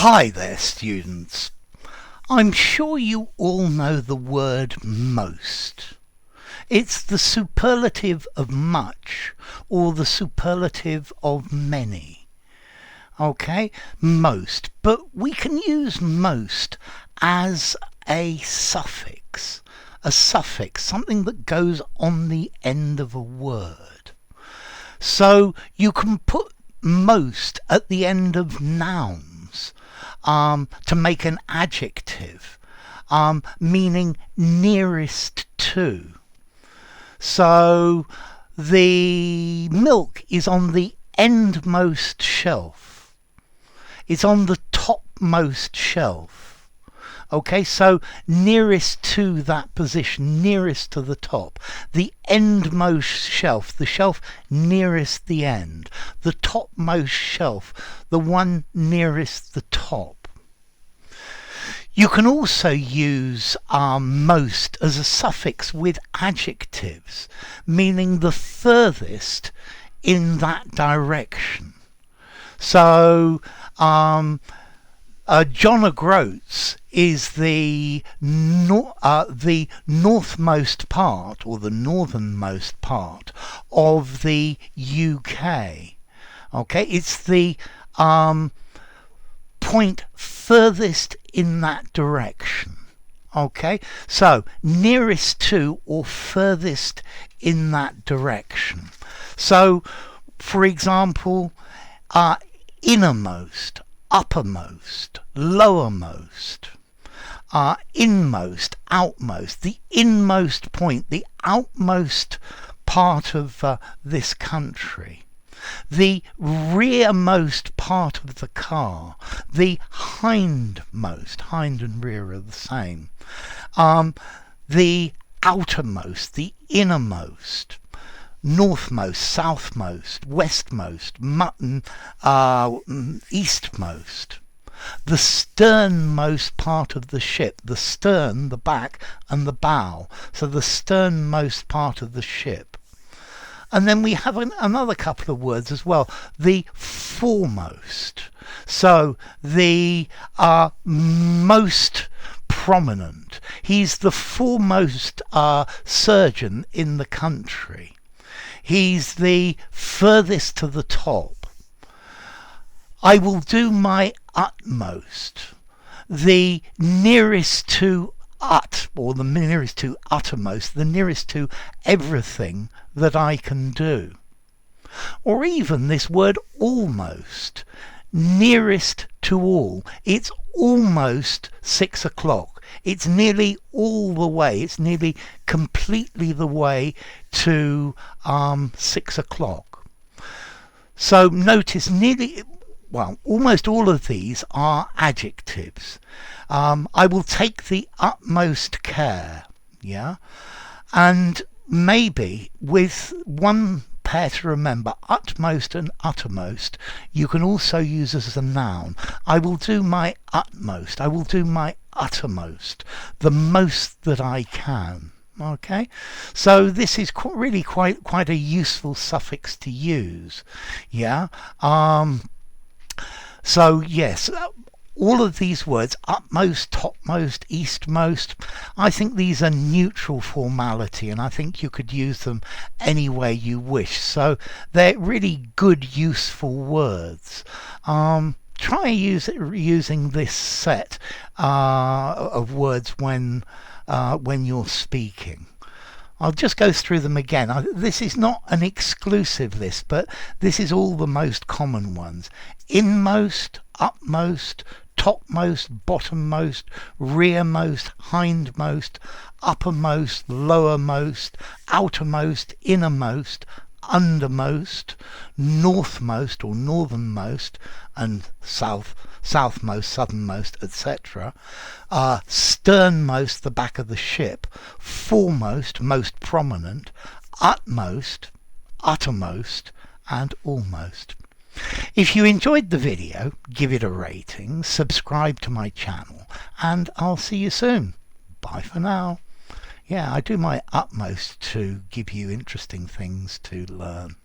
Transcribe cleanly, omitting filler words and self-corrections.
Hi there, students. I'm sure you all know the word most. It's the superlative of much or the superlative of many. Okay, most. But we can use most as a suffix, something that goes on the end of a word. So you can put most at the end of nouns to make an adjective, meaning nearest to. So the milk is on the endmost shelf. It's on the topmost shelf. Okay, so nearest to that position, nearest to the top. The endmost shelf, the shelf nearest the end. The topmost shelf, the one nearest the top. You can also use most as a suffix with adjectives, meaning the furthest in that direction. So, John O'Groats is the northmost part, or the northernmost part of the UK. Okay, it's the point furthest in that direction. Okay, so nearest to or furthest in that direction. So, for example, innermost, uppermost, lowermost, inmost, outmost, the inmost point, the outmost part of this country, the rearmost part of the car, the hindmost, hind and rear are the same, the outermost, the innermost, Northmost, Southmost, Westmost, Eastmost. The sternmost part of the ship, the stern, the back, and the bow. So the sternmost part of the ship. And then we have another couple of words as well. The foremost. So the most prominent. He's the foremost surgeon in the country. He's the furthest to the top. I will do my utmost. The nearest to or the nearest to uttermost, the nearest to everything that I can do. Or even this word almost, nearest to all. It's almost 6 o'clock. It's nearly all the way. It's nearly completely the way to 6 o'clock. So notice almost all of these are adjectives. I will take the utmost care, yeah? And maybe with one pair to remember, utmost and uttermost, you can also use as a noun. I will do my utmost. I will do my uttermost. The most that I can. Okay, so this is really quite a useful suffix to use. Yeah. So yes, all of these words, upmost, topmost, eastmost, I think these are neutral formality, and I think you could use them any way you wish. So they're really good, useful words. Try using this set of words when you're speaking. I'll just go through them again. This is not an exclusive list, but this is all the most common ones. Inmost, upmost, topmost, bottommost, rearmost, hindmost, uppermost, lowermost, outermost, innermost, undermost, northmost or northernmost, and southmost, southernmost, etc. Sternmost, the back of the ship. Foremost, most prominent. Utmost, uttermost, and almost. If you enjoyed the video, give it a rating, subscribe to my channel, and I'll see you soon. Bye for now. Yeah, I do my utmost to give you interesting things to learn.